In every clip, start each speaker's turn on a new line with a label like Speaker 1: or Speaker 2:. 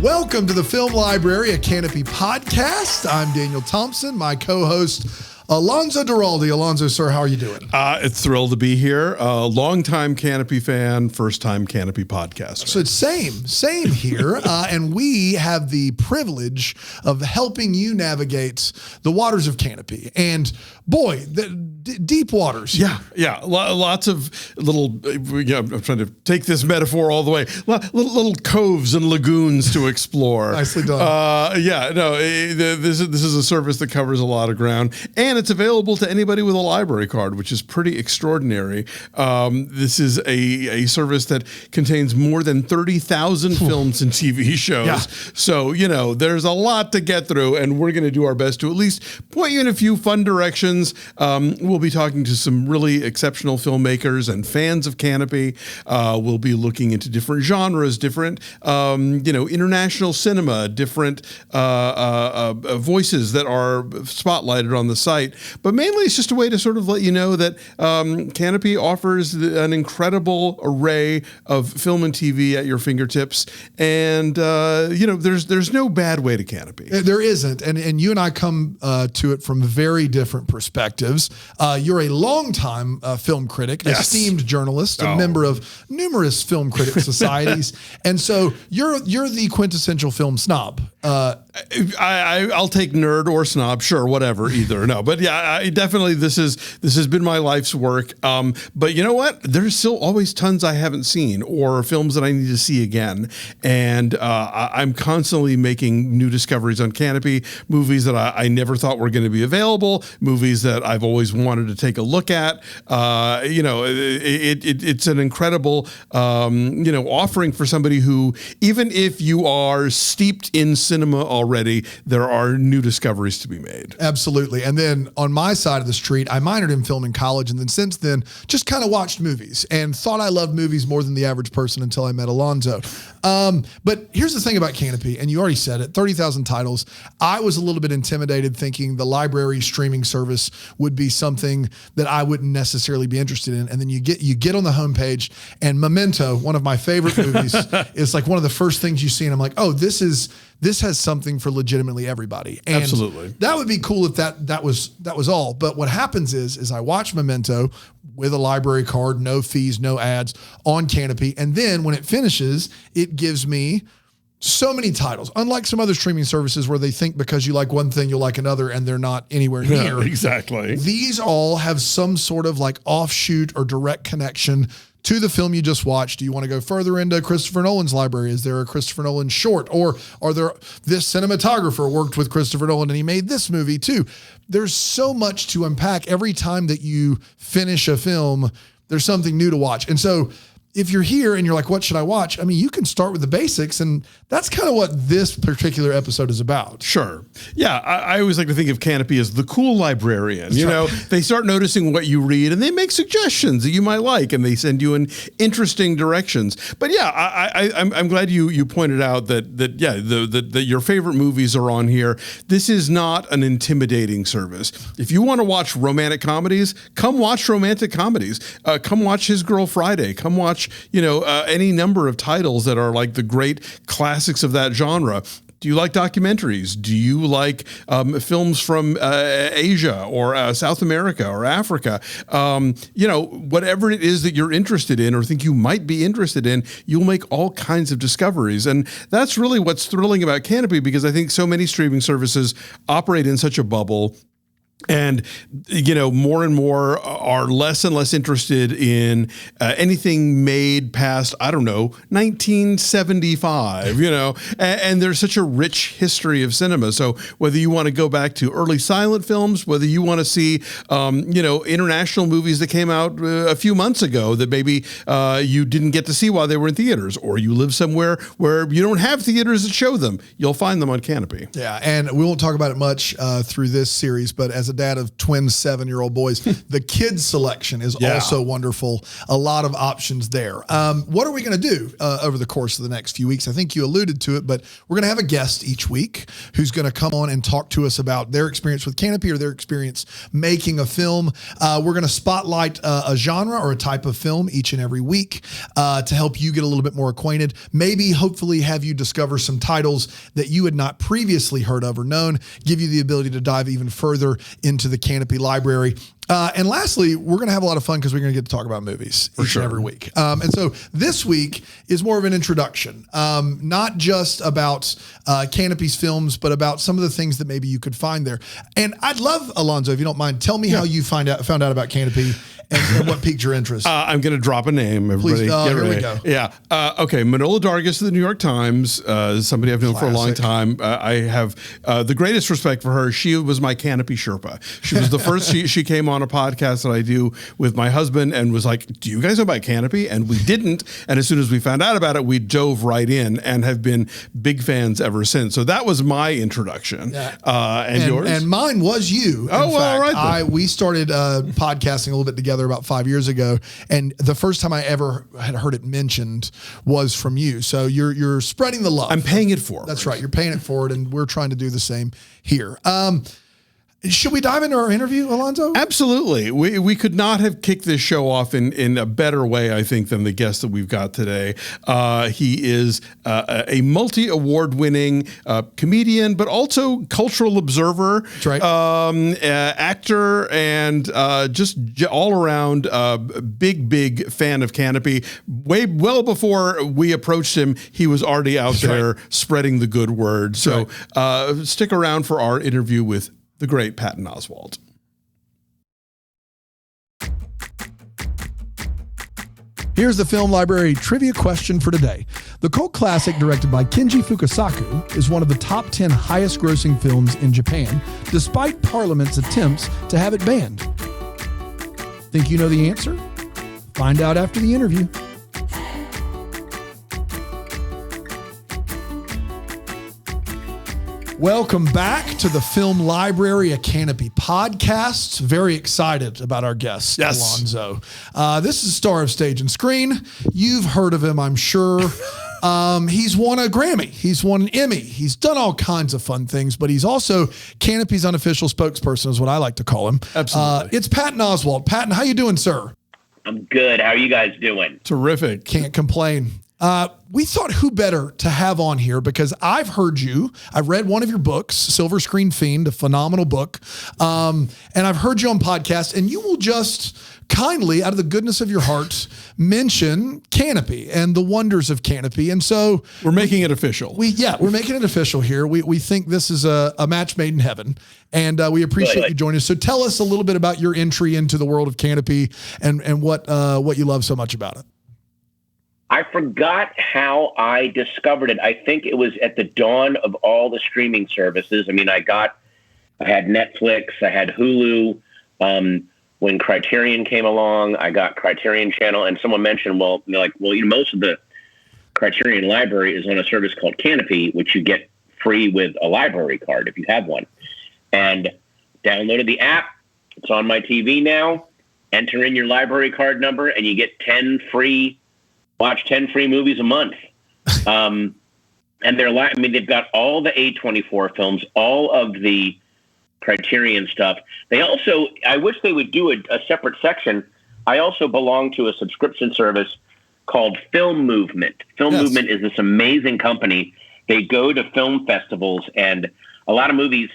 Speaker 1: Welcome to the Film Library, a Kanopy podcast. I'm Daniel Thompson, my co-host, Alonso Duralde. Alonso, sir, how are you doing?
Speaker 2: It's thrilled to be here. Long-time Kanopy fan, first-time Kanopy podcaster.
Speaker 1: So it's same here. And we have the privilege of helping you navigate the waters of Kanopy. And boy, the deep waters.
Speaker 2: Yeah. Lots of little, I'm trying to take this metaphor all the way, little coves and lagoons to explore.
Speaker 1: Nicely done.
Speaker 2: This is a service that covers a lot of ground, and it's available to anybody with a library card, which is pretty extraordinary. This is a service that contains more than 30,000 films and TV shows.
Speaker 1: Yeah.
Speaker 2: So, there's a lot to get through, and we're going to do our best to at least point you in a few fun directions. We'll be talking to some really exceptional filmmakers and fans of Kanopy. We'll be looking into different genres, different, international cinema, different voices that are spotlighted on the site. But mainly it's just a way to sort of let you know that Kanopy offers an incredible array of film and TV at your fingertips. And, there's no bad way to Kanopy.
Speaker 1: There isn't. And you and I come to it from very different perspectives. You're a longtime film critic,
Speaker 2: Yes.
Speaker 1: esteemed journalist, a member of numerous film critic societies. And so you're the quintessential film snob.
Speaker 2: I'll take nerd or snob, sure, whatever, either. No, but yeah, definitely this has been my life's work. But you know what? There's still always tons I haven't seen or films that I need to see again. And I'm constantly making new discoveries on Kanopy, movies that I never thought were going to be available, movies that I've always wanted to take a look at. It's an incredible, offering for somebody who, even if you are steeped in cinema already, there are new discoveries to be made.
Speaker 1: Absolutely. And then on my side of the street, I minored in film in college, and then since then just kind of watched movies and thought I loved movies more than the average person until I met Alonso. But here's the thing about Kanopy, and you already said it, 30,000 titles. I was a little bit intimidated thinking the library streaming service would be something that I wouldn't necessarily be interested in. And then you get on the homepage, and Memento, one of my favorite movies, is like one of the first things you see, and I'm like, oh, this has something for legitimately everybody. And
Speaker 2: absolutely.
Speaker 1: That would be cool if that was all. But what happens is I watch Memento with a library card, no fees, no ads on Kanopy. And then when it finishes, it gives me so many titles, unlike some other streaming services where they think because you like one thing, you'll like another, and they're not anywhere near.
Speaker 2: Yeah, exactly.
Speaker 1: These all have some sort of like offshoot or direct connection to the film you just watched. Do you want to go further into Christopher Nolan's library? Is there a Christopher Nolan short? Or are there, this cinematographer worked with Christopher Nolan and he made this movie too? There's so much to unpack. Every time that you finish a film, there's something new to watch. And so if you're here and you're like, what should I watch? I mean, you can start with the basics, and that's kind of what this particular episode is about.
Speaker 2: Sure. Yeah. I always like to think of Kanopy as the cool librarian. They start noticing what you read and they make suggestions that you might like, and they send you in interesting directions. But yeah, I'm glad you pointed out that your favorite movies are on here. This is not an intimidating service. If you want to watch romantic comedies, come watch romantic comedies. Come watch His Girl Friday. Come watch any number of titles that are like the great classics of that genre. Do you like documentaries? Do you like films from Asia or South America or Africa? Whatever it is that you're interested in or think you might be interested in, you'll make all kinds of discoveries. And that's really what's thrilling about Kanopy, because I think so many streaming services operate in such a bubble. And, more and more are less and less interested in anything made past, 1975, and there's such a rich history of cinema. So whether you want to go back to early silent films, whether you want to see, international movies that came out a few months ago that maybe you didn't get to see while they were in theaters, or you live somewhere where you don't have theaters that show them, you'll find them on Kanopy.
Speaker 1: Yeah. And we won't talk about it much through this series, but as a dad of twin 7-year-old boys, the kids selection is also wonderful. A lot of options there. What are we going to do over the course of the next few weeks? I think you alluded to it, but we're going to have a guest each week who's going to come on and talk to us about their experience with Kanopy or their experience making a film. We're going to spotlight a genre or a type of film each and every week to help you get a little bit more acquainted. Maybe, hopefully, have you discover some titles that you had not previously heard of or known, give you the ability to dive even further into the Kanopy library. And lastly, we're going to have a lot of fun because we're going to get to talk about movies each and every week. And so this week is more of an introduction, not just about Kanopy's films, but about some of the things that maybe you could find there. And I'd love, Alonso, if you don't mind, tell me how you found out about Kanopy and what piqued your interest.
Speaker 2: I'm going to drop a name, everybody.
Speaker 1: Please, here we go.
Speaker 2: Yeah. Okay. Manola Dargis of the New York Times, somebody I've known for a long time. I have the greatest respect for her. She was my Kanopy Sherpa. She was the first, she came on a podcast that I do with my husband and was like, do you guys know about Kanopy? And we didn't. And as soon as we found out about it, we dove right in and have been big fans ever since. So that was my introduction. Yeah. And yours? And
Speaker 1: mine was you.
Speaker 2: Oh, well, all right.
Speaker 1: We started podcasting a little bit together about 5 years ago, and the first time I ever had heard it mentioned was from you. So you're spreading the love.
Speaker 2: I'm paying it forward.
Speaker 1: That's right. You're paying it forward, and we're trying to do the same here. Should we dive into our interview, Alonso?
Speaker 2: Absolutely. We could not have kicked this show off in a better way, I think, than the guest that we've got today. He is a multi-award-winning comedian, but also cultural observer,
Speaker 1: that's right.
Speaker 2: Actor, and just all-around big fan of Kanopy. Well before we approached him, he was already out there spreading the good word. So stick around for our interview with the great Patton Oswalt.
Speaker 1: Here's the Film Library trivia question for today. The cult classic directed by Kenji Fukasaku is one of the top 10 highest grossing films in Japan, despite Parliament's attempts to have it banned. Think you know the answer? Find out after the interview. Welcome back to the Film Library, a Kanopy podcast. Very excited about our guest, Alonso. This is star of stage and screen. You've heard of him, I'm sure. He's won a Grammy. He's won an Emmy. He's done all kinds of fun things, but he's also Kanopy's unofficial spokesperson, is what I like to call him.
Speaker 2: Absolutely.
Speaker 1: It's Patton Oswalt. Patton, how you doing, sir?
Speaker 3: I'm good. How are you guys doing?
Speaker 2: Terrific.
Speaker 1: Can't complain. We thought who better to have on here because I've heard you. I've read one of your books, Silver Screen Fiend, a phenomenal book. And I've heard you on podcasts, and you will just kindly, out of the goodness of your heart, mention Kanopy and the wonders of Kanopy. And so
Speaker 2: we're making it official.
Speaker 1: We're making it official here. We think this is a match made in heaven, and we appreciate you joining us. So tell us a little bit about your entry into the world of Kanopy and what you love so much about it.
Speaker 3: I forgot how I discovered it. I think it was at the dawn of all the streaming services. I mean, I had Netflix, I had Hulu. When Criterion came along, I got Criterion Channel, and someone mentioned, most of the Criterion library is on a service called Kanopy, which you get free with a library card if you have one. And downloaded the app. It's on my TV now. Enter in your library card number, and you get watch 10 free movies a month. And they've got all the A24 films, all of the Criterion stuff. They also, I wish they would do a separate section. I also belong to a subscription service called Film Movement. Film Movement is this amazing company. They go to film festivals, and a lot of movies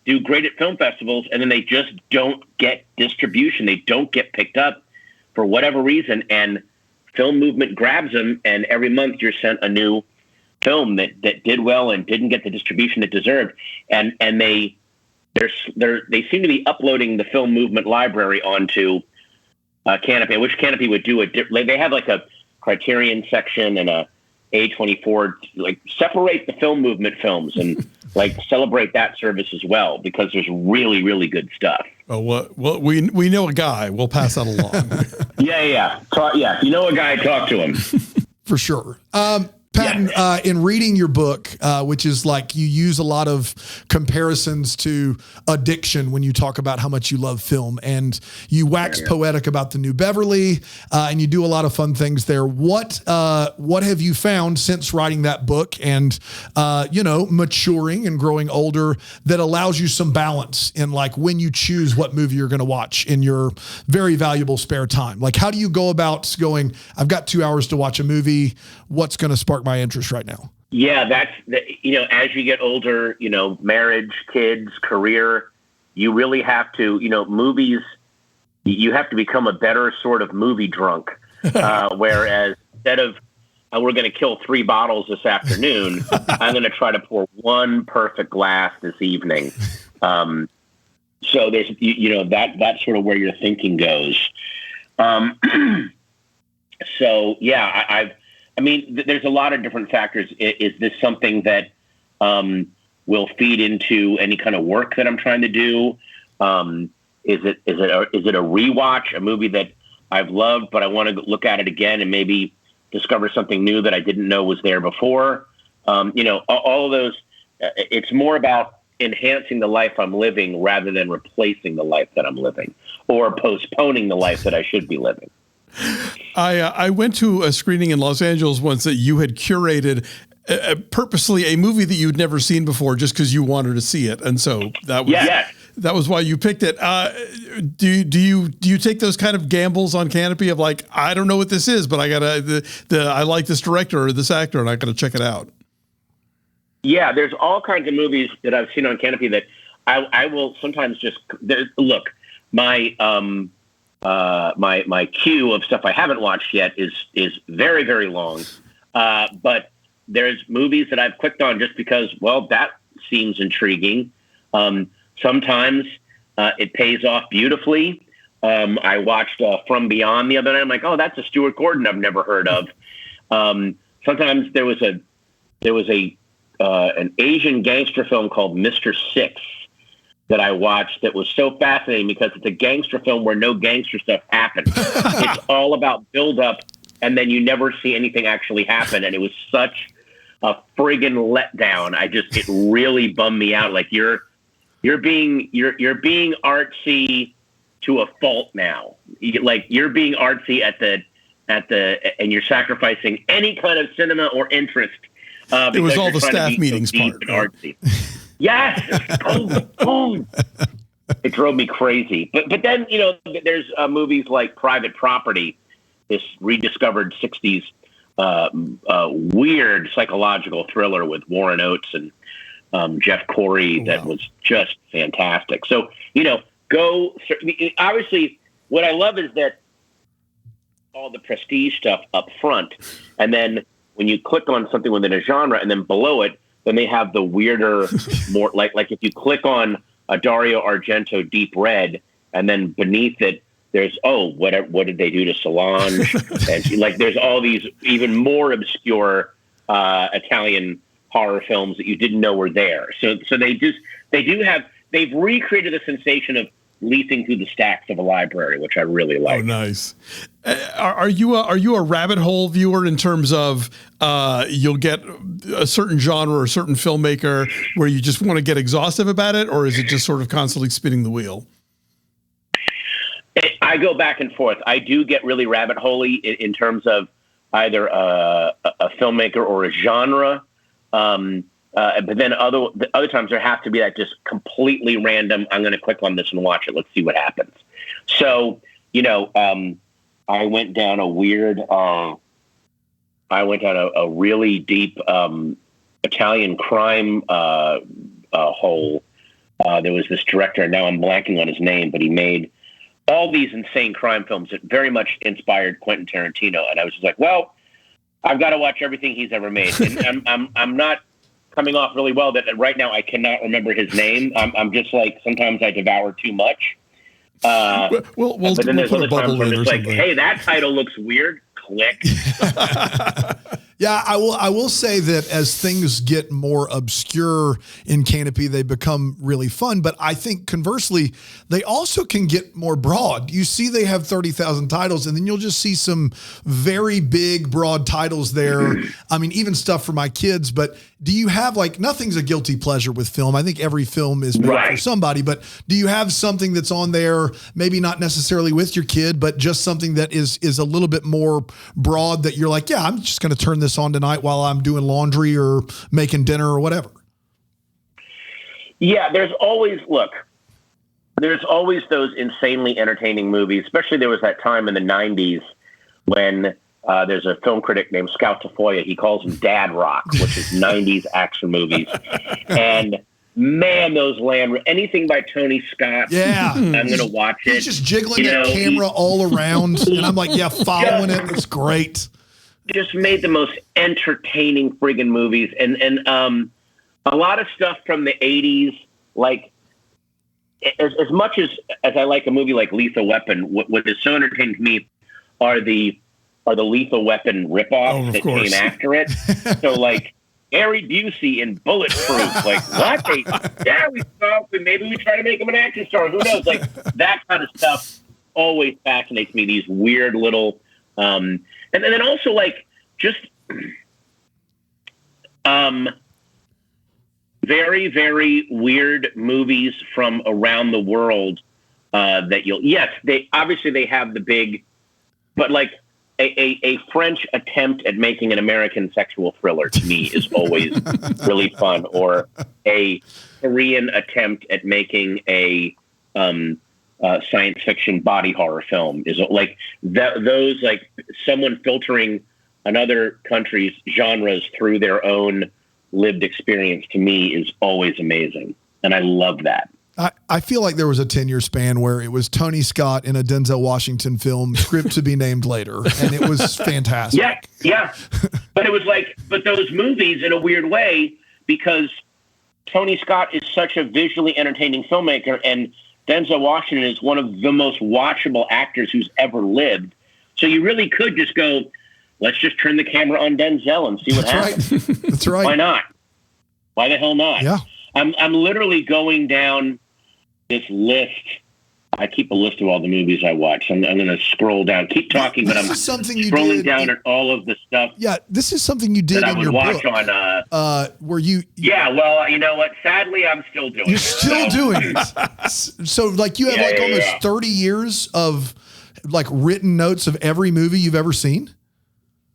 Speaker 3: do great at film festivals, and then they just don't get distribution. They don't get picked up for whatever reason, and Film Movement grabs them, and every month you're sent a new film that did well and didn't get the distribution it deserved. And they seem to be uploading the Film Movement library onto Kanopy. I wish Kanopy would do they have like a Criterion section and a A24, like separate the Film Movement films and like celebrate that service as well, because there's really, really good stuff.
Speaker 2: Oh, well, we know a guy. We'll pass that along.
Speaker 3: Yeah. If you know a guy, talk to him.
Speaker 1: For sure. Patton, in reading your book, which is like you use a lot of comparisons to addiction when you talk about how much you love film, and you wax poetic about the New Beverly, and you do a lot of fun things there. What have you found since writing that book and maturing and growing older that allows you some balance in like when you choose what movie you're going to watch in your very valuable spare time? Like, how do you go about going, I've got 2 hours to watch a movie. What's going to spark my interest right now?
Speaker 3: Yeah, as you get older, marriage, kids, career, you really have to, movies, you have to become a better sort of movie drunk. Whereas instead of, we're going to kill 3 bottles this afternoon, I'm going to try to pour one perfect glass this evening. So there's, that's sort of where your thinking goes. So yeah, there's a lot of different factors. Is this something that will feed into any kind of work that I'm trying to do? Is it a rewatch, a movie that I've loved, but I want to look at it again and maybe discover something new that I didn't know was there before? All of those. It's more about enhancing the life I'm living rather than replacing the life that I'm living or postponing the life that I should be living.
Speaker 2: I went to a screening in Los Angeles once that you had curated purposely a movie that you'd never seen before just because you wanted to see it. And so that was why you picked it. Do you take those kind of gambles on Kanopy of like, I don't know what this is, but I like this director or this actor and I got to check it out?
Speaker 3: Yeah, there's all kinds of movies that I've seen on Kanopy that I will sometimes just look. My queue of stuff I haven't watched yet is very, very long. But there's movies that I've clicked on just because, well, that seems intriguing. Sometimes it pays off beautifully. I watched From Beyond the other night. I'm like, oh, that's a Stuart Gordon I've never heard of. Sometimes there was an Asian gangster film called Mr. Six that I watched that was so fascinating because it's a gangster film where no gangster stuff happens. It's all about build up and then you never see anything actually happen. And it was such a friggin' letdown. It really bummed me out. Like you're being artsy to a fault now. You're being artsy and you're sacrificing any kind of cinema or interest.
Speaker 2: It was all the staff meetings part.
Speaker 3: Artsy. Yes. It drove me crazy. But then, there's movies like Private Property, this rediscovered 60s weird psychological thriller with Warren Oates and Jeff Corey that was just fantastic. So, obviously what I love is that all the prestige stuff up front, and then when you click on something within a genre and then below it, then they have the weirder, more like if you click on a Dario Argento Deep Red and then beneath it, there's, what did they do to Solange? And there's all these even more obscure Italian horror films that you didn't know were there. So they've recreated the sensation of leafing through the stacks of a library, which I really like.
Speaker 2: Oh, nice. Are you a rabbit hole viewer in terms of you'll get a certain genre or a certain filmmaker where you just want to get exhaustive about it, or is it just sort of constantly spinning the wheel?
Speaker 3: I go back and forth. I do get really rabbit holey in terms of either a filmmaker or a genre. But then other times there has to be that just completely random. I'm going to click on this and watch it. Let's see what happens. So, I went down a really deep Italian crime hole. There was this director, and now I'm blanking on his name, but he made all these insane crime films that very much inspired Quentin Tarantino. And I was just like, well, I've got to watch everything he's ever made. And I'm not coming off really well that right now I cannot remember his name. I'm just like, sometimes I devour too much. But then there's other times where it's like, hey, that title looks weird. Click.
Speaker 1: Yeah, I will say that as things get more obscure in Kanopy, they become really fun. But I think conversely, they also can get more broad. You see they have 30,000 titles, and then you'll just see some very big, broad titles there. I mean, even stuff for my kids. But do you have, like, nothing's a guilty pleasure with film. I think every film is made for somebody. But do you have something that's on there, maybe not necessarily with your kid, but just something that is a little bit more broad that you're like, yeah, I'm just going to turn this on tonight while I'm doing laundry or making dinner or whatever?
Speaker 3: Yeah, there's always those insanely entertaining movies, especially there was that time in the 90s when there's a film critic named Scout Tafoya. He calls them dad rock, which is 90s action movies. And man, those land, anything by Tony Scott.
Speaker 1: Yeah.
Speaker 3: I'm going to watch it.
Speaker 1: He's just jiggling that camera all around. And I'm like, yeah, following it. It's great.
Speaker 3: Just made the most entertaining friggin' movies. And a lot of stuff from the 80s, like as much as I like a movie like Lethal Weapon, what is so entertaining to me are the Lethal Weapon ripoffs that came after it. So like Gary Busey in Bulletproof, like what? Maybe we try to make him an action star. Who knows? Like that kind of stuff always fascinates me. These weird little, and then also like just very, very weird movies from around the world that they have the big, but like a French attempt at making an American sexual thriller to me is always really fun, or a Korean attempt at making a science fiction body horror film is like that. Those like someone filtering another country's genres through their own lived experience to me is always amazing, and I love that.
Speaker 1: I feel like there was a 10-year span where it was Tony Scott in a Denzel Washington film, script to be named later, and it was fantastic.
Speaker 3: Yeah. But it was like, those movies in a weird way, because Tony Scott is such a visually entertaining filmmaker, and Denzel Washington is one of the most watchable actors who's ever lived. So you really could just go, let's just turn the camera on Denzel and see what happens.
Speaker 1: Right. That's right.
Speaker 3: Why not? Why the hell not?
Speaker 1: Yeah.
Speaker 3: I'm literally going down this list. I keep a list of all the movies I watch. I'm going to scroll down. Keep talking, but I'm scrolling down at all of the stuff.
Speaker 1: Yeah, this is something you did in your book. Where you?
Speaker 3: Yeah, well, you know what? Sadly, I'm still doing it.
Speaker 1: You're still doing it. So, like, you have almost 30 years of like written notes of every movie you've ever seen.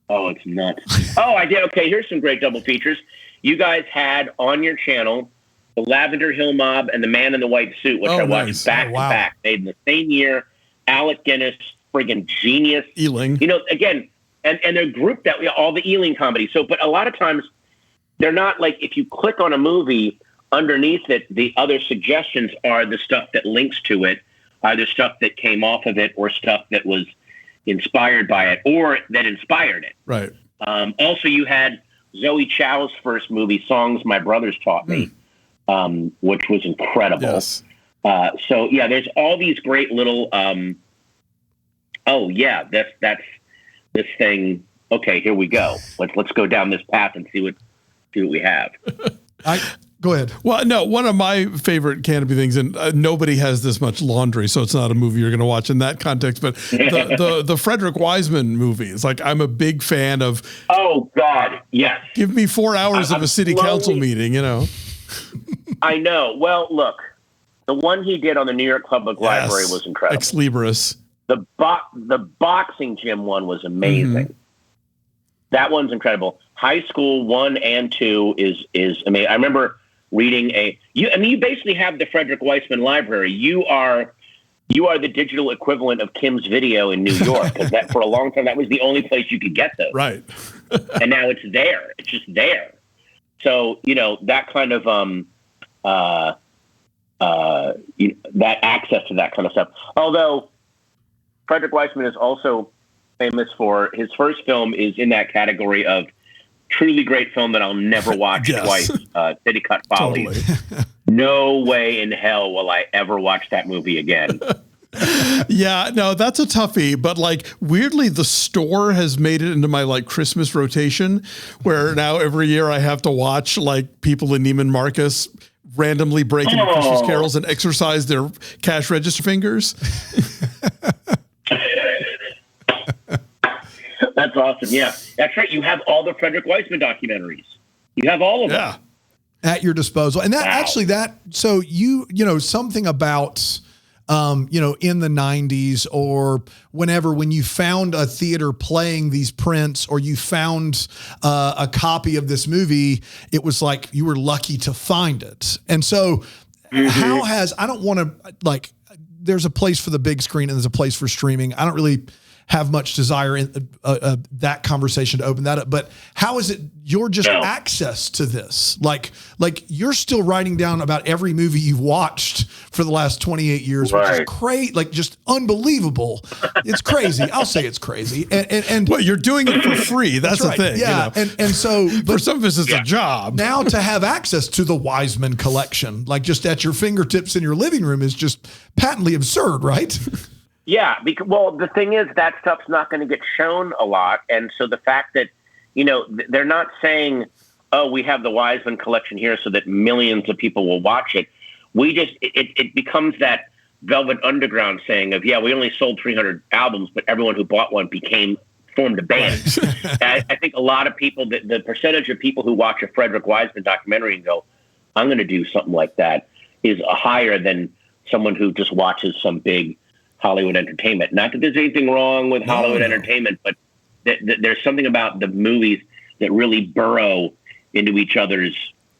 Speaker 3: Oh, it's nuts. Oh, I did. Okay, here's some great double features. You guys had on your channel The Lavender Hill Mob and The Man in the White Suit, which I watched back to back. Made in the same year. Alec Guinness, friggin' genius.
Speaker 2: Ealing.
Speaker 3: You know, again, and they're grouped that way, all the Ealing comedies. So, but a lot of times they're not like, if you click on a movie, underneath it, the other suggestions are the stuff that links to it, either stuff that came off of it or stuff that was inspired by it or that inspired it.
Speaker 2: Right.
Speaker 3: Also, you had Zoe Chow's first movie, Songs My Brothers Taught Me, which was incredible.
Speaker 2: Yes.
Speaker 3: So yeah, there's all these great little, that's this thing. Okay, here we go. Let's go down this path and see what we have.
Speaker 1: Go ahead.
Speaker 2: Well, no, one of my favorite Kanopy things, and nobody has this much laundry, so it's not a movie you're going to watch in that context, but the Frederick Wiseman movies. Like, I'm a big fan of.
Speaker 3: Oh, God, yes.
Speaker 2: Give me 4 hours of a city council meeting, you know.
Speaker 3: I know. Well, look, the one he did on the New York Public Library was incredible.
Speaker 2: Ex Libris.
Speaker 3: The boxing gym one was amazing. Mm-hmm. That one's incredible. High School 1 and 2 is amazing. I remember reading you basically have the Frederick Wiseman Library. You are the digital equivalent of Kim's Video in New York, because that for a long time that was the only place you could get those.
Speaker 2: Right.
Speaker 3: And now it's there. It's just there. So, you know, that kind of that access to that kind of stuff. Although Frederick Wiseman is also famous for his first film is in that category of truly great film that I'll never watch twice. City Cut Follies. Totally. No way in hell will I ever watch that movie again.
Speaker 2: Yeah, no, that's a toughie. But like, weirdly, the store has made it into my like Christmas rotation, where now every year I have to watch like people in Neiman Marcus randomly break into Christmas carols and exercise their cash register fingers.
Speaker 3: That's awesome. Yeah, that's right. You have all the Frederick Wiseman documentaries. You have all of them
Speaker 1: at your disposal. And that actually so you know, something about, you know, in the 90s or whenever, when you found a theater playing these prints or you found a copy of this movie, it was like you were lucky to find it. And so how has, I don't want to, like, there's a place for the big screen and there's a place for streaming. I don't really have much desire in that conversation to open that up, but how is it you're just access to this? Like you're still writing down about every movie you've watched for the last 28 years, which is great. Like, just unbelievable. It's crazy. I'll say it's crazy. And
Speaker 2: well, you're doing it for free. That's the thing.
Speaker 1: Yeah.
Speaker 2: You know?
Speaker 1: And so
Speaker 2: for some of us, it's a job.
Speaker 1: Now to have access to the Wiseman collection, like just at your fingertips in your living room, is just patently absurd, right?
Speaker 3: Yeah, because, well, the thing is that stuff's not going to get shown a lot. And so the fact that, you know, they're not saying, oh, we have the Wiseman collection here so that millions of people will watch it. We just, it becomes that Velvet Underground saying of, yeah, we only sold 300 albums, but everyone who bought one formed a band. I think a lot of people, the percentage of people who watch a Frederick Wiseman documentary and go, I'm going to do something like that, is higher than someone who just watches some big Hollywood entertainment. Not that there's anything wrong with Hollywood entertainment, but there's something about the movies that really burrow into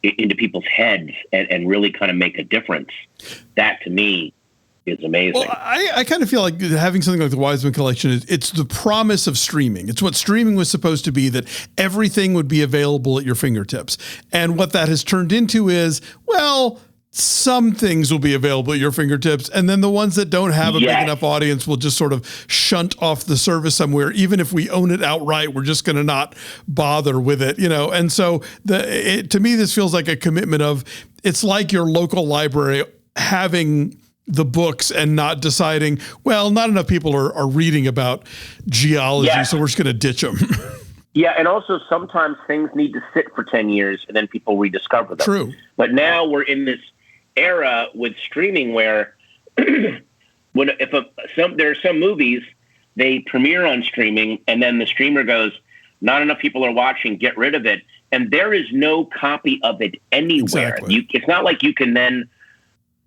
Speaker 3: into people's heads and really kind of make a difference. That to me is amazing.
Speaker 2: Well, I kind of feel like having something like the Wiseman collection it's the promise of streaming. It's what streaming was supposed to be, that everything would be available at your fingertips. And what that has turned into is, well, some things will be available at your fingertips, and then the ones that don't have a big enough audience will just sort of shunt off the service somewhere. Even if we own it outright, we're just going to not bother with it, you know? And so to me, this feels like a commitment of, it's like your local library having the books and not deciding, well, not enough people are reading about geology, so we're just going to ditch them.
Speaker 3: Yeah, and also sometimes things need to sit for 10 years and then people rediscover them.
Speaker 2: True.
Speaker 3: But now we're in this era with streaming where there are some movies, they premiere on streaming and then the streamer goes, not enough people are watching, get rid of it. And there is no copy of it anywhere.
Speaker 2: Exactly.
Speaker 3: It's not like you can then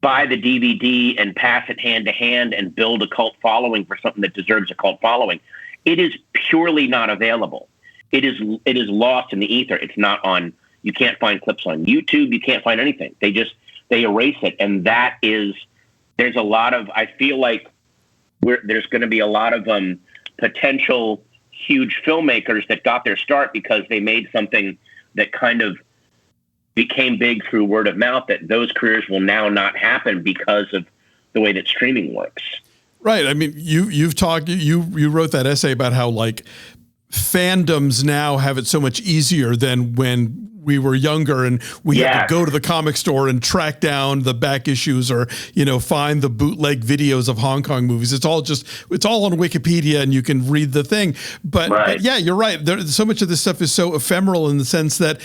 Speaker 3: buy the DVD and pass it hand to hand and build a cult following for something that deserves a cult following. It is purely not available. It is lost in the ether. It's not on, you can't find clips on YouTube. You can't find anything. They erase it. And there's a lot of, I feel like there's going to be a lot of potential huge filmmakers that got their start because they made something that kind of became big through word of mouth, that those careers will now not happen because of the way that streaming works.
Speaker 2: Right. I mean, you wrote that essay about how like fandoms now have it so much easier than when we were younger and we had to go to the comic store and track down the back issues or, you know, find the bootleg videos of Hong Kong movies. It's all on Wikipedia and you can read the thing. But yeah, you're right. So much of this stuff is so ephemeral in the sense that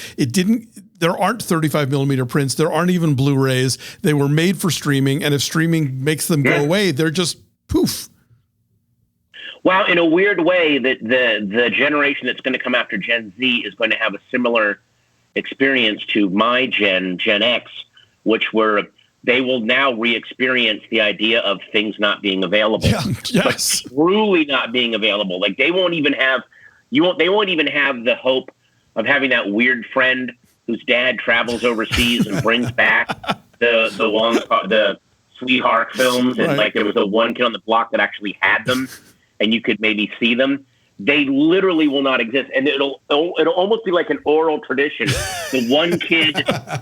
Speaker 2: there aren't 35 millimeter prints. There aren't even Blu-rays. They were made for streaming. And if streaming makes them go away, they're just poof.
Speaker 3: Well, in a weird way, that the generation that's going to come after Gen Z is going to have a similar experience to my Gen X, which they will now re-experience the idea of things not being available, but truly not being available. Like they won't even have the hope of having that weird friend whose dad travels overseas and brings back the sweetheart films, and like there was a one kid on the block that actually had them, and you could maybe see them. They literally will not exist, and it'll almost be like an oral tradition. The one kid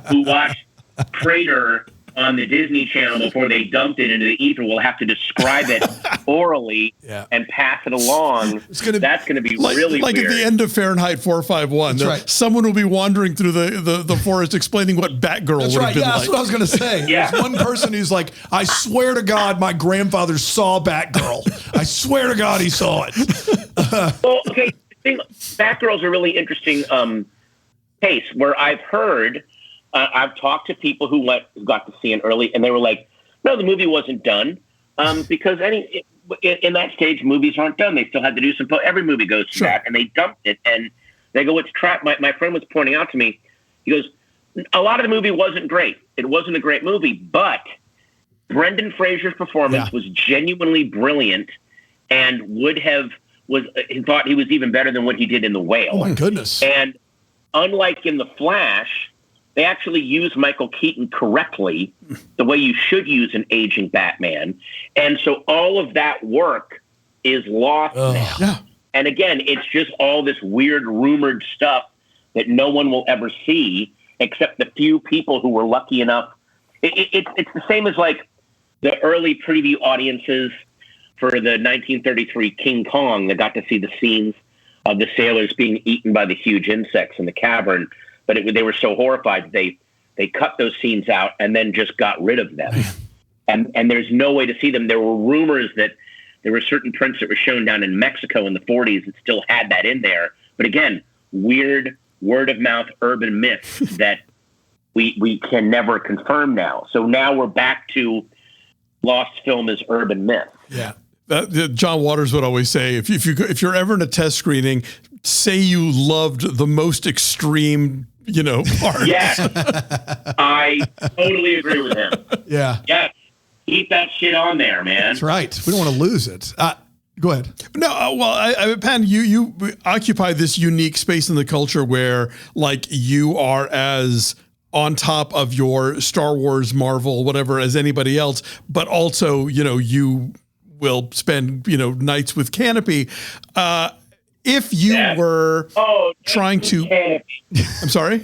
Speaker 3: who watched Crater on the Disney Channel before they dumped it into the ether will have to describe it orally and pass it along. That's going to be really
Speaker 2: like
Speaker 3: weird.
Speaker 2: at the end of Fahrenheit 451.
Speaker 1: Right.
Speaker 2: Someone will be wandering through the forest explaining what Batgirl would have been like.
Speaker 1: That's what I was going to say.
Speaker 3: Yeah.
Speaker 1: There's one person who's like, I swear to God, my grandfather saw Batgirl. I swear to God, he saw it.
Speaker 3: Well, okay. Batgirl's a really interesting case where I've heard, I've talked to people who got to see it early, and they were like, no, the movie wasn't done because in that stage, movies aren't done. They still had to do some, every movie goes through that, and they dumped it, and they go, it's trapped. My friend was pointing out to me, he goes, a lot of the movie wasn't great. It wasn't a great movie, but Brendan Fraser's performance was genuinely brilliant and he thought he was even better than what he did in The Whale.
Speaker 1: Oh my goodness.
Speaker 3: And unlike in The Flash, they actually used Michael Keaton correctly, the way you should use an aging Batman. And so all of that work is lost now.
Speaker 2: Yeah.
Speaker 3: And again, it's just all this weird rumored stuff that no one will ever see except the few people who were lucky enough. It's the same as like the early preview audiences for the 1933 King Kong that got to see the scenes of the sailors being eaten by the huge insects in the cavern. But they were so horrified they cut those scenes out and then just got rid of them. And there's no way to see them. There were rumors that there were certain prints that were shown down in Mexico in the 40s that still had that in there. But again, weird word-of-mouth urban myths that we can never confirm now. So now we're back to lost film as urban myth.
Speaker 1: Yeah.
Speaker 2: John Waters would always say, if you're ever in a test screening, say you loved the most extreme, part.
Speaker 3: Yes, I totally agree with him.
Speaker 1: Yeah.
Speaker 3: Yes, keep that shit on there, man.
Speaker 1: That's right. We don't want to lose it. Go ahead.
Speaker 2: No, well, Patton, you occupy this unique space in the culture where, like, you are as on top of your Star Wars, Marvel, whatever, as anybody else, but also, you will spend, nights with Kanopy. If you were trying to,
Speaker 3: Kanopy.
Speaker 2: I'm sorry.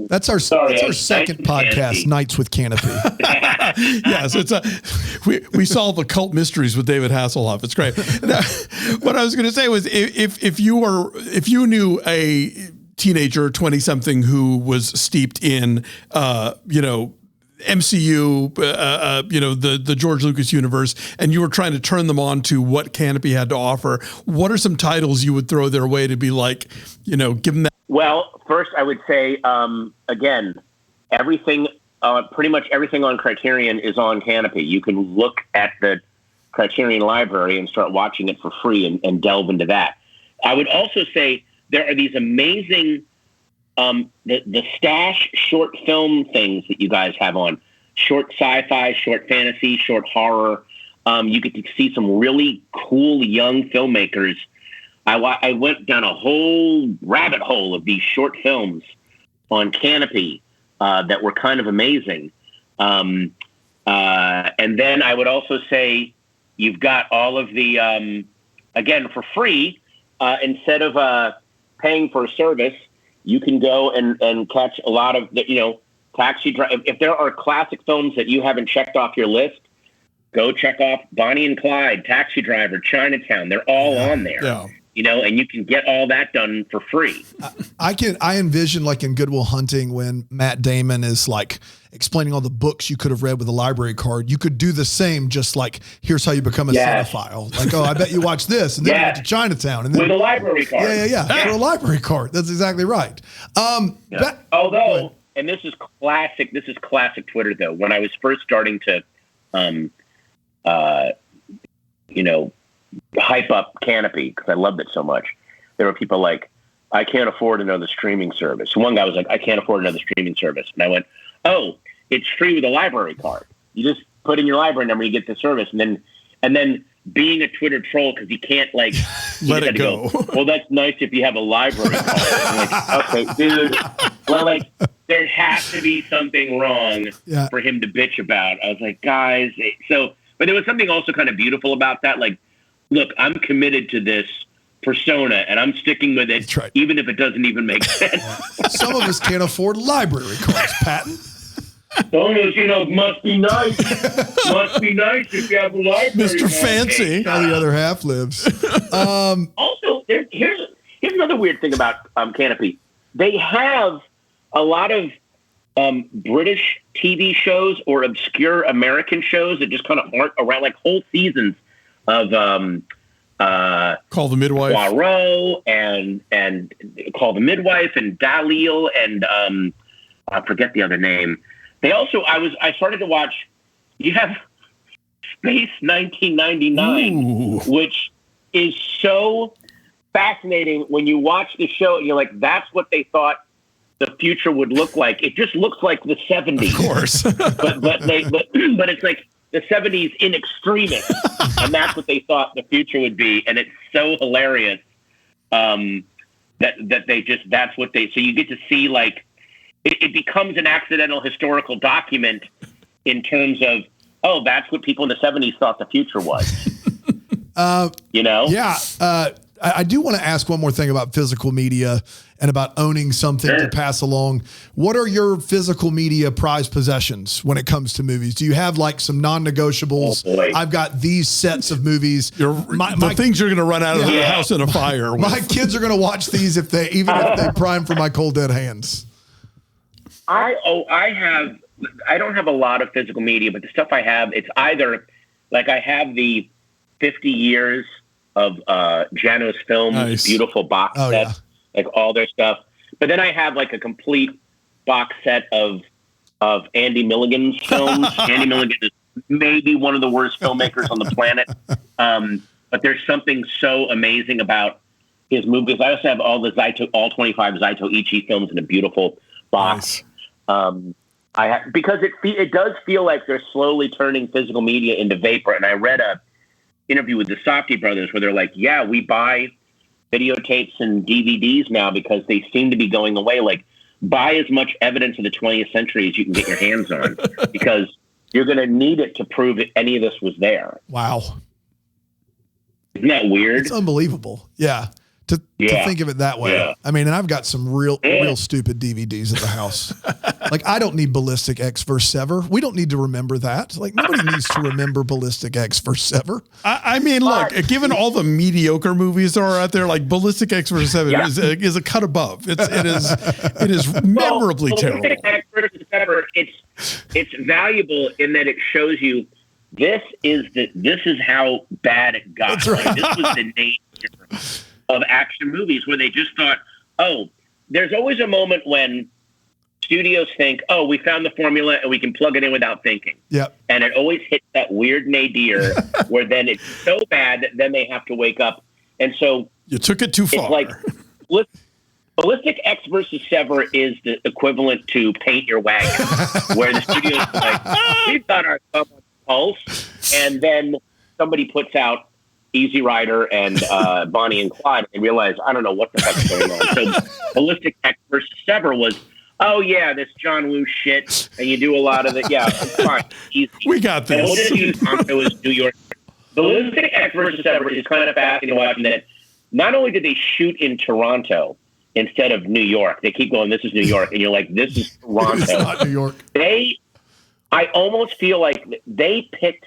Speaker 1: That's our second podcast, Nights with Kanopy.
Speaker 2: Yes, we solve occult mysteries with David Hasselhoff. It's great. Now, what I was going to say was, if you knew a teenager, 20-something who was steeped in, MCU, the George Lucas universe, and you were trying to turn them on to what Kanopy had to offer, what are some titles you would throw their way to be like, give them that?
Speaker 3: Well, first I would say, again, everything, pretty much everything on Criterion is on Kanopy. You can look at the Criterion library and start watching it for free and delve into that. I would also say there are these amazing the Stash short film things that you guys have on, short sci-fi, short fantasy, short horror. You get to see some really cool young filmmakers. I went down a whole rabbit hole of these short films on Kanopy that were kind of amazing. And then I would also say you've got all of the, again, for free, instead of paying for a service, you can go and catch a lot of the, Taxi Driver. If there are classic films that you haven't checked off your list, go check off Bonnie and Clyde, Taxi Driver, Chinatown. They're all on there.
Speaker 2: Yeah.
Speaker 3: And you can get all that done for free.
Speaker 1: I envision, like in Good Will Hunting, when Matt Damon is like explaining all the books you could have read with a library card. You could do the same, just like, here's how you become a cinephile. Like, I bet you watch this, and then you get to Chinatown, and then
Speaker 3: with a library card.
Speaker 1: Yeah. With a library card. That's exactly right.
Speaker 3: Although, and this is classic Twitter though. When I was first starting to, hype up Kanopy because I loved it so much, there were people like, I can't afford another streaming service. One guy was like, I can't afford another streaming service. And I went, oh, it's free with a library card. You just put in your library number, you get the service. And then being a Twitter troll, because you can't like
Speaker 2: let it go.
Speaker 3: Well, that's nice if you have a library card. I'm like, okay, dude. Well, like, there has to be something wrong for him to bitch about. I was like, guys. But there was something also kind of beautiful about that. Like, look, I'm committed to this persona, and I'm sticking with it, even if it doesn't even make sense.
Speaker 1: Some of us can't afford library cards, Patton.
Speaker 3: Donuts, must be nice. Must be nice if you have a library.
Speaker 2: Mr. Fancy.
Speaker 1: How the other half lives.
Speaker 3: Also, here's another weird thing about Kanopy. They have a lot of British TV shows or obscure American shows that just kind of aren't around, like whole seasons of
Speaker 2: Call the Midwife,
Speaker 3: Poirot, and Call the Midwife, and Dalil, and I forget the other name. They also, I started to watch. You have Space 1999, which is so fascinating when you watch the show. And you're like, that's what they thought the future would look like. It just looks like the 70s,
Speaker 2: of course,
Speaker 3: but it's like the 70s in extremis, and that's what they thought the future would be. And it's so hilarious that they just, that's what they. So you get to see, like, it becomes an accidental historical document in terms of, oh, that's what people in the 70s thought the future was.
Speaker 1: Yeah. I do want to ask one more thing about physical media and about owning something to pass along. What are your physical media prized possessions when it comes to movies? Do you have like some non-negotiables?
Speaker 3: Oh, boy.
Speaker 1: I've got these sets of movies.
Speaker 2: The things you're going to run out of the house in a fire with.
Speaker 1: My kids are going to watch these if they prime for my cold dead hands.
Speaker 3: I don't have a lot of physical media, but the stuff I have, it's either like I have the 50 years of Janos Films beautiful box set, like all their stuff. But then I have like a complete box set of Andy Milligan's films. Andy Milligan is maybe one of the worst filmmakers on the planet. But there's something so amazing about his movies. I also have all 25 Zaito Ichi films in a beautiful box. Nice. Because it does feel like they're slowly turning physical media into vapor. And I read a interview with the Safdie brothers where they're like, yeah, we buy videotapes and DVDs now because they seem to be going away. Like, buy as much evidence of the 20th century as you can get your hands on because you're going to need it to prove that any of this was there.
Speaker 1: Wow.
Speaker 3: Isn't that weird?
Speaker 1: It's unbelievable. Yeah. To think of it that way. Yeah. I mean, and I've got some real stupid DVDs at the house. Like, I don't need Ballistic X vs. Sever. We don't need to remember that. Like, nobody needs to remember Ballistic X vs. Sever.
Speaker 2: I mean, look, given all the mediocre movies that are out there, like Ballistic X vs. Sever is a cut above. It is memorably terrible.
Speaker 3: Ballistic X vs. Sever, it's valuable in that it shows you this is how bad it got. That's right. This was the nature of action movies where they just thought, oh, there's always a moment when studios think, oh, we found the formula and we can plug it in without thinking.
Speaker 1: Yep.
Speaker 3: And it always hits that weird nadir where then it's so bad that then they have to wake up. And so
Speaker 2: you took it too far.
Speaker 3: It's like Ballistic X vs. Sever is the equivalent to Paint Your Wagon, where the studios are like, we've got our thumb on the pulse, and then somebody puts out Easy Rider and Bonnie and Clyde, and realize, I don't know what the heck's going on. So Ballistic X vs. Sever was, oh yeah, this John Woo shit, and you do a lot of it. Yeah, it's fine. Easy.
Speaker 2: We got this.
Speaker 3: And Alonso is New York. Ballistic X vs. Sever is kind of fascinating watching that. Not only did they shoot in Toronto instead of New York, they keep going, this is New York, and you're like, this is Toronto.
Speaker 1: It's not New York.
Speaker 3: I almost feel like they picked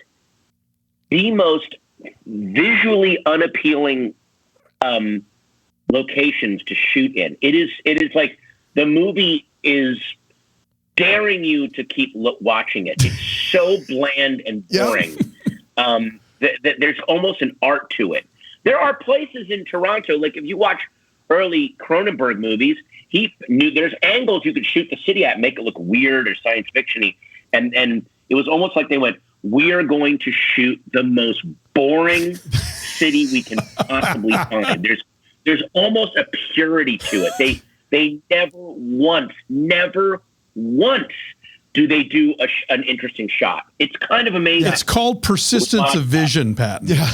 Speaker 3: the most visually unappealing locations to shoot in. It is like the movie is daring you to keep watching it. It's so bland and boring that there's almost an art to it. There are places in Toronto, like if you watch early Cronenberg movies, he knew there's angles you could shoot the city at and make it look weird or science fiction-y. And it was almost like they went, we're going to shoot the most boring city we can possibly find. There's almost a purity to it. They never once do they do an interesting shot. It's kind of amazing.
Speaker 2: It's called persistence of vision, Patton.
Speaker 1: Yeah.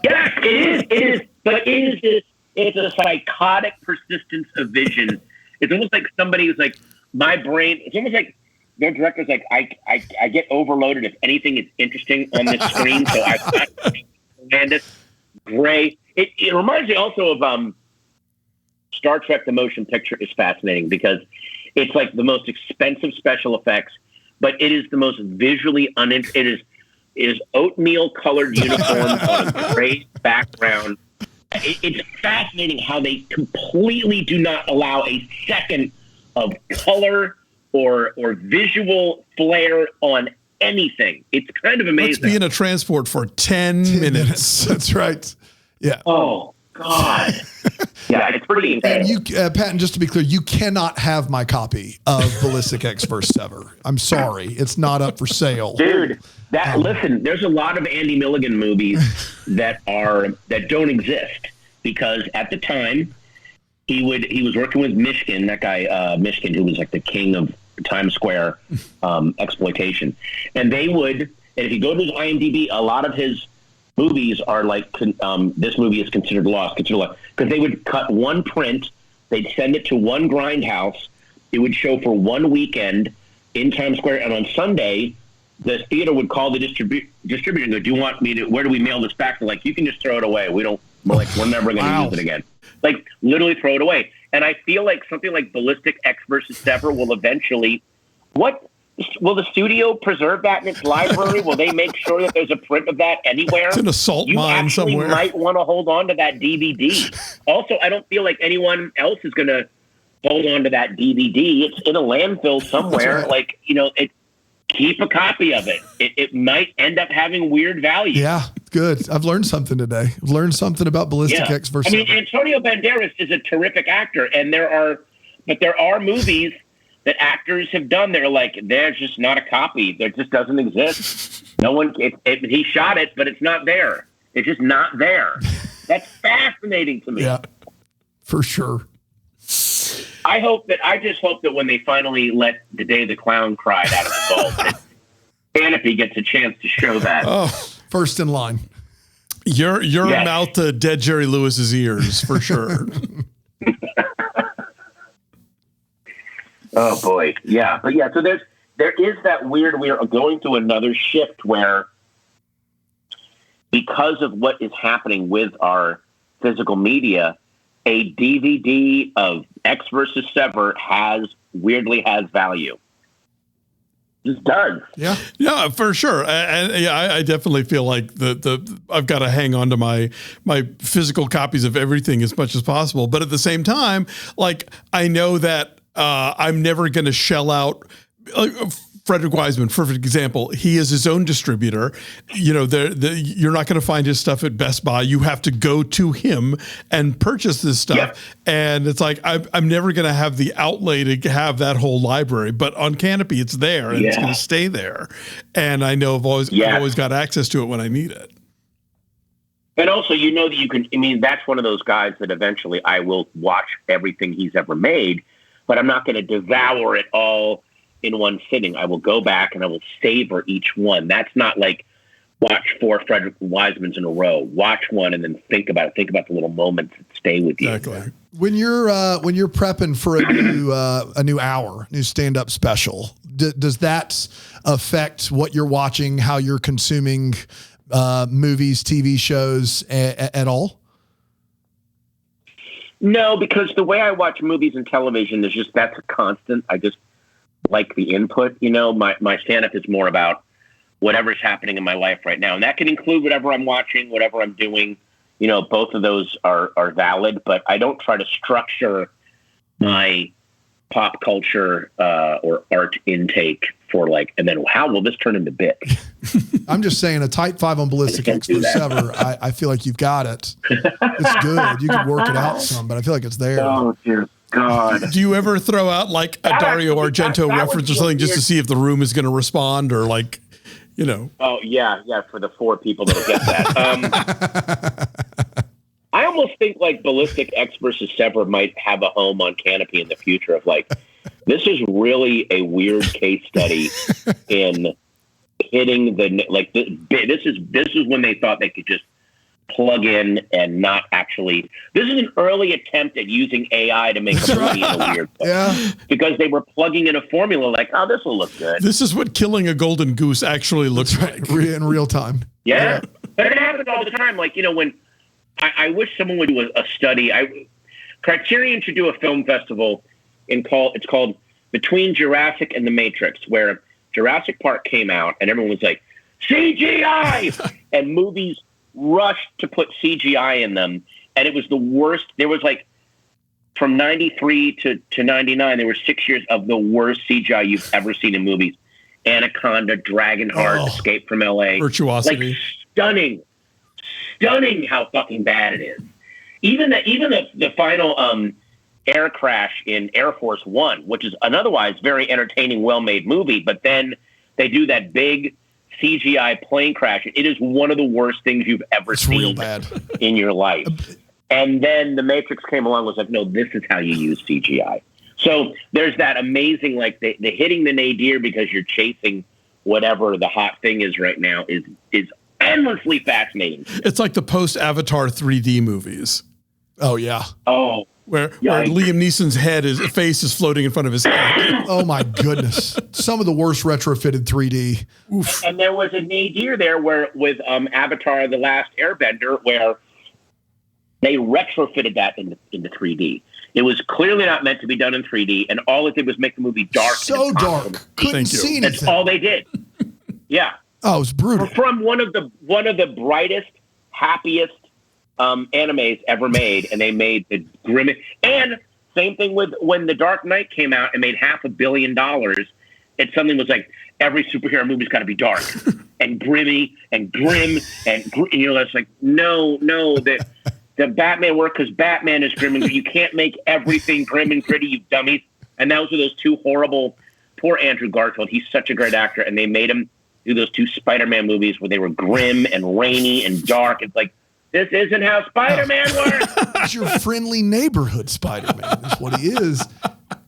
Speaker 3: Yes, it is. But it's a psychotic persistence of vision. It's almost like somebody was like, my brain, it's almost like their director's like, I get overloaded if anything is interesting on this screen, so I've got tremendous gray. It reminds me also of Star Trek: The Motion Picture is fascinating because it's like the most expensive special effects, but it is the most visually it is oatmeal colored uniform on a gray background. It's fascinating how they completely do not allow a second of color or visual flair on anything. It's kind of amazing.
Speaker 2: Let's be in a transport for 10 minutes.
Speaker 1: That's right. Yeah.
Speaker 3: Oh, God. Yeah, it's pretty insane.
Speaker 1: And you, Patton, just to be clear, you cannot have my copy of Ballistic X vs. Sever. I'm sorry. It's not up for sale.
Speaker 3: Dude, listen, there's a lot of Andy Milligan movies that don't exist because at the time he was working with Mishkin, that guy Mishkin, who was like the king of Times Square exploitation. And if you go to his IMDb, a lot of his movies are like, this movie is considered lost, because they would cut one print, they'd send it to one grindhouse, it would show for one weekend in Times Square, and on Sunday, the theater would call the distributor and go, "Do you want me to? Where do we mail this back?" They're like, "You can just throw it away. We're never going to use it again." Like, literally throw it away. And I feel like something like Ballistic X vs. Sever will eventually. Will the studio preserve that in its library? Will they make sure that there's a print of that anywhere?
Speaker 2: It's an assault mine somewhere.
Speaker 3: You might want to hold on to that DVD. Also, I don't feel like anyone else is going to hold on to that DVD. It's in a landfill somewhere. Like, keep a copy of it. It might end up having weird value.
Speaker 1: Yeah, good. I've learned something today. I've learned something about Ballistic X vs.
Speaker 3: Antonio Banderas is a terrific actor, and there are movies that actors have done. They're like, there's just not a copy. There just doesn't exist. No one. He shot it, but it's not there. It's just not there. That's fascinating to me.
Speaker 1: Yeah, for sure.
Speaker 3: I just hope that when they finally let The Day the Clown Cried out of the vault, that Kanopy gets a chance to show that.
Speaker 1: Oh, first in line.
Speaker 2: Your mouth to dead Jerry Lewis's ears, for sure.
Speaker 3: Oh boy. Yeah. But yeah, so there is that we're going through another shift where, because of what is happening with our physical media, a DVD of X vs. Sever weirdly has value. Just does.
Speaker 2: Yeah, for sure. And yeah, I definitely feel like I've got to hang on to my physical copies of everything as much as possible. But at the same time, like, I know that I'm never going to shell out. Frederick Wiseman, perfect example. He is his own distributor. You're not going to find his stuff at Best Buy. You have to go to him and purchase this stuff. Yep. And it's like, I'm never going to have the outlay to have that whole library, but on Kanopy, it's there and it's going to stay there. And I know I've always got access to it when I need it.
Speaker 3: And also, that you can, that's one of those guys that eventually I will watch everything he's ever made, but I'm not going to devour it all in one sitting. I will go back and I will savor each one. That's not like watch 4 Frederick Wisemans in a row. Watch one and then think about it. Think about the little moments that stay with you.
Speaker 2: Exactly.
Speaker 1: When you're prepping for a new stand-up special, does that affect what you're watching, how you're consuming movies, TV shows at all?
Speaker 3: No, because the way I watch movies and television is that's a constant. I just like the input. My stand-up is more about whatever's happening in my life right now. And that can include whatever I'm watching, whatever I'm doing. Both of those are valid, but I don't try to structure my pop culture or art intake for and then how will this turn into bit?
Speaker 1: I'm just saying a type 5 on Ballistic X vs. Sever. I feel like you've got it. It's good. You can work it out some, but I feel like it's there.
Speaker 3: Oh, dear God.
Speaker 2: Do you ever throw out like a Dario Argento reference or something just to see if the room is going to respond or Oh,
Speaker 3: yeah, for the 4 people that'll get that. I almost think Ballistic X vs. Sever might have a home on Kanopy in the future of this is really a weird case study in hitting this is when they thought they could just plug in and not actually. This is an early attempt at using AI to make a movie in a weird way.
Speaker 1: Yeah.
Speaker 3: Because they were plugging in a formula this will look good.
Speaker 2: This is what killing a golden goose actually looks like
Speaker 1: in real time.
Speaker 3: Yeah. But it happens all the time. When I wish someone would do a study. Criterion should do a film festival it's called Between Jurassic and the Matrix, where Jurassic Park came out, and everyone was like, CGI! And movies rushed to put CGI in them, and it was the worst. There was like, from 93 to 99, there were 6 years of the worst CGI you've ever seen in movies. Anaconda, Dragonheart, Escape from L.A.
Speaker 2: Virtuosity.
Speaker 3: Like, stunning how fucking bad it is. Even the final air crash in Air Force One, which is an otherwise very entertaining, well-made movie, but then they do that big CGI plane crash. It is one of the worst things you've ever seen
Speaker 1: real bad.
Speaker 3: in your life. And then The Matrix came along and was like, no, this is how you use CGI. So there's that amazing, like the hitting the nadir because you're chasing whatever the hot thing is right now is endlessly fascinating.
Speaker 2: It's like the post-Avatar 3D movies.
Speaker 1: Oh, yeah.
Speaker 3: Oh,
Speaker 2: Where Liam Neeson's face is floating in front of his head.
Speaker 1: Oh, my goodness. Some of the worst retrofitted 3D.
Speaker 3: Oof. And there was a nadir there with Avatar The Last Airbender where they retrofitted that into 3D. It was clearly not meant to be done in 3D, and all it did was make the movie dark.
Speaker 1: So dark. Couldn't see anything.
Speaker 3: That's all they did. Yeah.
Speaker 1: Oh, it was brutal.
Speaker 3: From one of the brightest, happiest animes ever made, and they made the grimmest. And same thing with when The Dark Knight came out and made $500 million. It suddenly was like every superhero movie's got to be dark and grimmy and grim and it's like no that. The Batman work because Batman is grim and you can't make everything grim and gritty, you dummies. And those were those two horrible, poor Andrew Garfield. He's such a great actor. And they made him do those two Spider-Man movies where they were grim and rainy and dark. It's like, this isn't how Spider-Man works.
Speaker 1: It's your friendly neighborhood Spider-Man. That's what he is.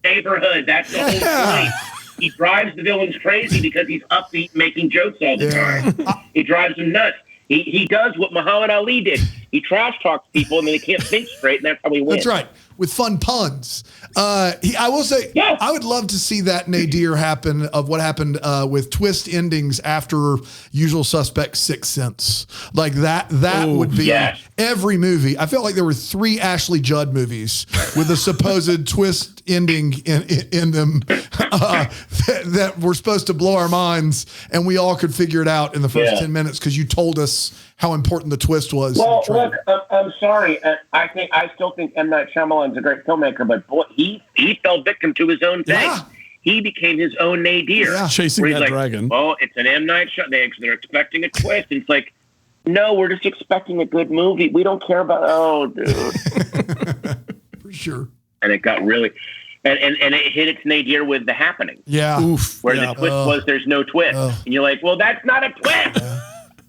Speaker 3: Neighborhood. That's the whole point. He drives the villains crazy because he's upbeat making jokes all the time. He drives them nuts. He does what Muhammad Ali did. He trash talks people and then they can't think straight, and that's how he wins.
Speaker 1: That's right. With fun puns. I will say,
Speaker 3: yes.
Speaker 1: I would love to see that nadir happen of what happened with twist endings after Usual Suspects 6th Sense. Like that would be every movie. I felt like there were 3 Ashley Judd movies with a supposed twist ending in them that were supposed to blow our minds, and we all could figure it out in the first 10 minutes because you told us how important the twist was.
Speaker 3: Well, look, I'm sorry. I still think M. Night Shyamalan's a great filmmaker, but boy, he fell victim to his own thing. Yeah. He became his own nadir. Yeah.
Speaker 2: Chasing that dragon.
Speaker 3: Oh, it's an M. Night Shyamalan. They're expecting a twist. And it's like, no, we're just expecting a good movie. We don't care about, dude.
Speaker 1: For sure.
Speaker 3: And it got really... And it hit its nadir with The Happening.
Speaker 1: Yeah.
Speaker 2: Oof.
Speaker 3: Where the twist was there's no twist. And you're like, well, that's not a twist.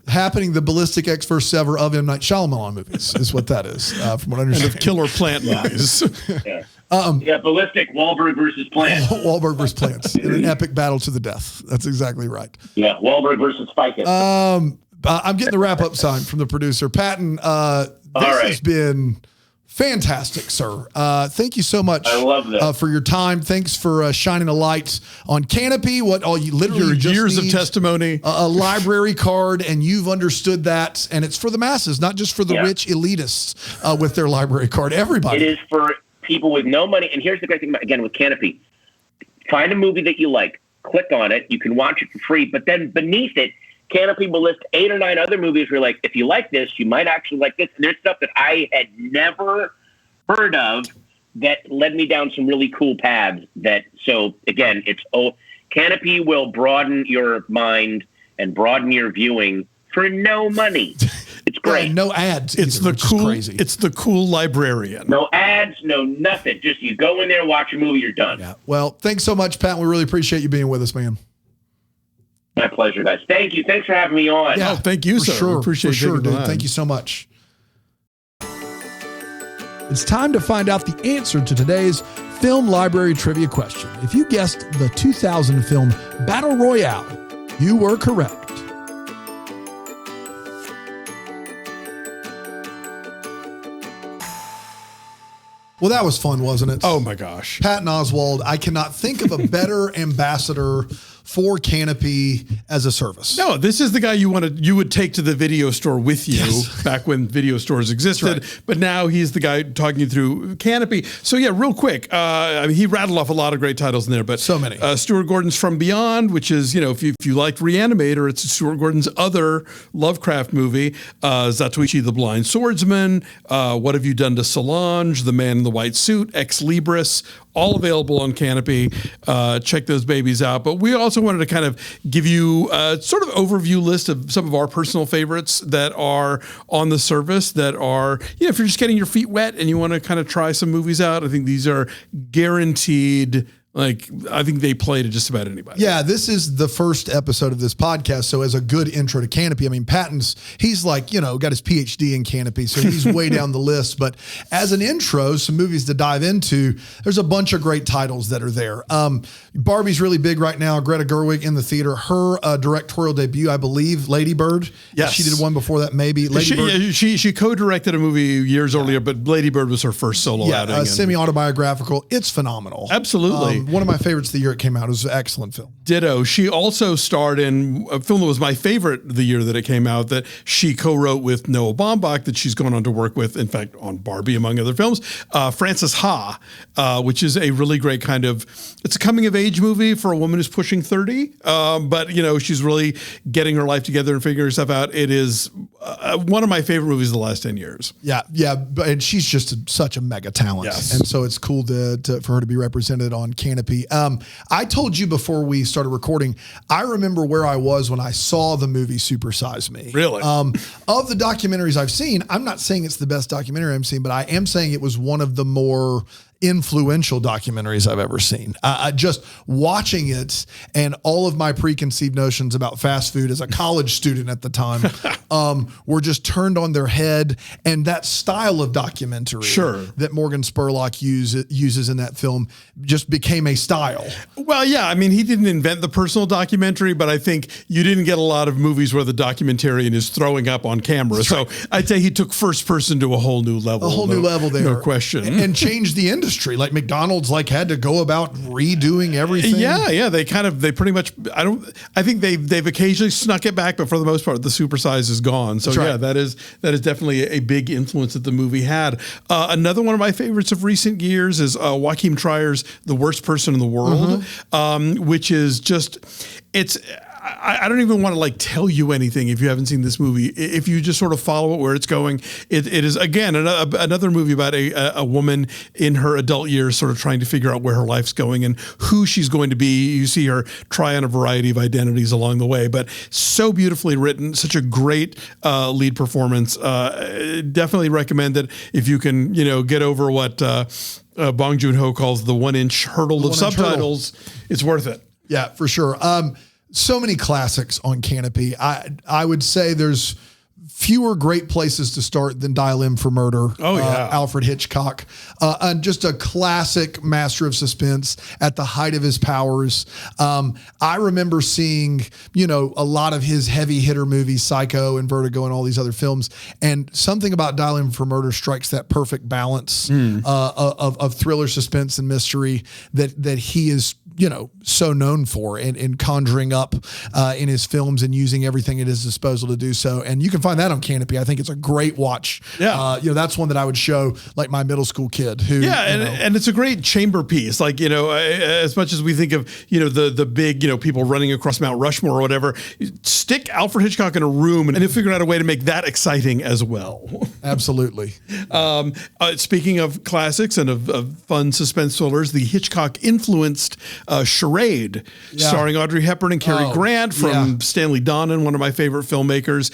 Speaker 1: Happening, the Ballistic X vs. Sever of M. Night Shyamalan movies is what that is, from what I understand.
Speaker 2: And of killer plant movies.
Speaker 3: Ballistic, Wahlberg versus Plant.
Speaker 1: Wahlberg versus Plants in an epic battle to the death. That's exactly right.
Speaker 3: Yeah, Wahlberg versus Ficus.
Speaker 1: I'm getting the wrap-up sign from the producer. Patton, this has been... fantastic, sir. Thank you so much.
Speaker 3: I love that.
Speaker 1: For your time. Thanks for shining a light on Kanopy. What all you literally just
Speaker 2: years
Speaker 1: need
Speaker 2: of testimony,
Speaker 1: a library card, and you've understood that. And it's for the masses, not just for the rich elitists with their library card. Everybody.
Speaker 3: It is for people with no money. And here's the great thing about, again, with Kanopy. Find a movie that you like, click on it. You can watch it for free, but then beneath it, Kanopy will list 8 or 9 other movies where, like, if you like this, you might actually like this. And there's stuff that I had never heard of that led me down some really cool paths. So again, Kanopy will broaden your mind and broaden your viewing for no money. It's great.
Speaker 1: No ads.
Speaker 2: It's
Speaker 1: crazy.
Speaker 2: It's the cool librarian.
Speaker 3: No ads, no nothing. Just you go in there, watch a movie, you're done.
Speaker 1: Yeah. Well, thanks so much, Pat. We really appreciate you being with us, man.
Speaker 3: My pleasure, guys. Thank you. Thanks for having me on.
Speaker 2: Yeah, thank you, sir.
Speaker 1: Sure.
Speaker 2: Appreciate
Speaker 1: for sure, dude.
Speaker 2: on.
Speaker 1: Thank you so much. It's time to find out the answer to today's film library trivia question. If you guessed the 2000 film Battle Royale, you were correct. Well, that was fun, wasn't it?
Speaker 2: Oh, my gosh.
Speaker 1: Patton Oswalt. I cannot think of a better ambassador for Kanopy as a service.
Speaker 2: No, this is the guy you would take to the video store with you back when video stores existed.
Speaker 1: Right.
Speaker 2: But now he's the guy talking you through Kanopy. So yeah, real quick, I mean, he rattled off a lot of great titles in there, but
Speaker 1: so many.
Speaker 2: Stuart Gordon's From Beyond, which is, if you liked Reanimator, it's Stuart Gordon's other Lovecraft movie. Zatoichi the Blind Swordsman, What Have You Done to Solange, The Man in the White Suit, Ex Libris, all available on Kanopy. Check those babies out. But we also wanted to kind of give you a sort of overview list of some of our personal favorites that are on the service that are, if you're just getting your feet wet and you want to kind of try some movies out, I think these are guaranteed. Like, I think they play to just about anybody.
Speaker 1: Yeah, this is the first episode of this podcast. So as a good intro to Kanopy, I mean, he's like, got his PhD in Kanopy, so he's way down the list. But as an intro, some movies to dive into, there's a bunch of great titles that are there. Barbie's really big right now. Greta Gerwig in the theater. Her directorial debut, I believe, Lady Bird.
Speaker 2: Yes.
Speaker 1: She did one before that, maybe.
Speaker 2: She co-directed a movie years earlier, but Lady Bird was her first solo outing.
Speaker 1: Semi-autobiographical. It's phenomenal.
Speaker 2: Absolutely.
Speaker 1: One of my favorites the year it came out. It was an excellent film.
Speaker 2: Ditto. She also starred in a film that was my favorite the year that it came out, that she co-wrote with Noah Baumbach, that she's gone on to work with, in fact, on Barbie, among other films. Frances Ha, which is a really great it's a coming-of-age movie for a woman who's pushing 30, but, she's really getting her life together and figuring herself out. It is one of my favorite movies of the last 10 years.
Speaker 1: Yeah, and she's just such a mega talent.
Speaker 2: Yes.
Speaker 1: And so it's cool for her to be represented on Kanopy. I told you before we started recording, I remember where I was when I saw the movie Super Size Me.
Speaker 2: Really?
Speaker 1: Of the documentaries I've seen, I'm not saying it's the best documentary I've seen, but I am saying it was one of the more influential documentaries I've ever seen. Just watching it and all of my preconceived notions about fast food as a college student at the time were just turned on their head. And that style of documentary that Morgan Spurlock uses in that film just became a style.
Speaker 2: Well, yeah, I mean, he didn't invent the personal documentary, but I think you didn't get a lot of movies where the documentarian is throwing up on camera. That's right. I'd say he took first person to a whole new level.
Speaker 1: New level there.
Speaker 2: No question.
Speaker 1: And changed the industry. Like McDonald's had to go about redoing everything.
Speaker 2: Yeah. They pretty much, I think they've occasionally snuck it back, but for the most part, the supersize is gone. So right. that is definitely a big influence that the movie had. Another one of my favorites of recent years is Joachim Trier's The Worst Person in the World, which is just, I don't even want to tell you anything if you haven't seen this movie. If you just sort of follow it where it's going, it is, again, another movie about a woman in her adult years sort of trying to figure out where her life's going and who she's going to be. You see her try on a variety of identities along the way, but so beautifully written, such a great lead performance. Definitely recommend it if you can, get over what Bong Joon-ho calls the 1-inch hurdle of subtitles. It's worth it.
Speaker 1: Yeah, for sure. So many classics on Kanopy. I would say there's fewer great places to start than Dial M for Murder.
Speaker 2: Oh, yeah.
Speaker 1: Alfred Hitchcock. And just a classic master of suspense at the height of his powers. I remember seeing, a lot of his heavy hitter movies, Psycho and Vertigo and all these other films. And something about Dial M for Murder strikes that perfect balance of thriller, suspense, and mystery that he is so known for in conjuring up in his films and using everything at his disposal to do so. And you can find that on Kanopy. I think it's a great watch.
Speaker 2: Yeah.
Speaker 1: That's one that I would show my middle school kid who.
Speaker 2: Yeah. And it's a great chamber piece. As much as we think of, the big, people running across Mount Rushmore or whatever, stick Alfred Hitchcock in a room and he'll figure out a way to make that exciting as well.
Speaker 1: Absolutely.
Speaker 2: Speaking of classics and of fun suspense thrillers, the Hitchcock influenced Charade, starring Audrey Hepburn and Cary Grant from Stanley Donen, one of my favorite filmmakers,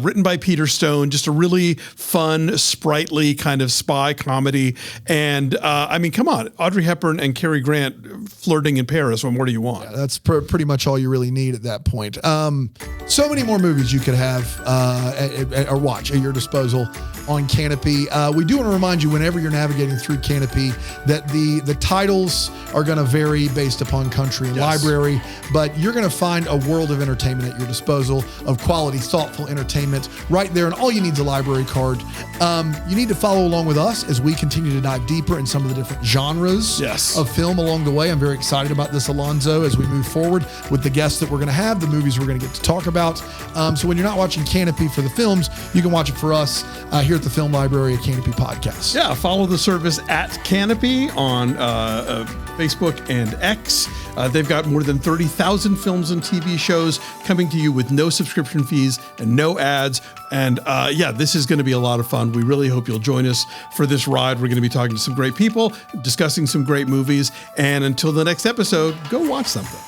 Speaker 2: written by Peter Stone, just a really fun, sprightly kind of spy comedy. And come on, Audrey Hepburn and Cary Grant flirting in Paris. What more do you want?
Speaker 1: Yeah, that's pretty much all you really need at that point. So many more movies you could have or watch at your disposal on Kanopy. We do want to remind you whenever you're navigating through Kanopy that the titles are going to vary based upon country and library, but you're going to find a world of entertainment at your disposal, of quality, thoughtful entertainment entertainment right there, and all you need is a library card. You need to follow along with us as we continue to dive deeper in some of the different genres of film along the way. I'm very excited about this, Alonso, as we move forward with the guests that we're going to have, the movies we're going to get to talk about. So when you're not watching Kanopy for the films, you can watch it for us here at the Film Library, a Kanopy podcast.
Speaker 2: Yeah, follow the service at Kanopy on Facebook and X. They've got more than 30,000 films and TV shows coming to you with no subscription fees and no ads. And this is going to be a lot of fun. We really hope you'll join us for this ride. We're going to be talking to some great people, discussing some great movies. And until the next episode, go watch something.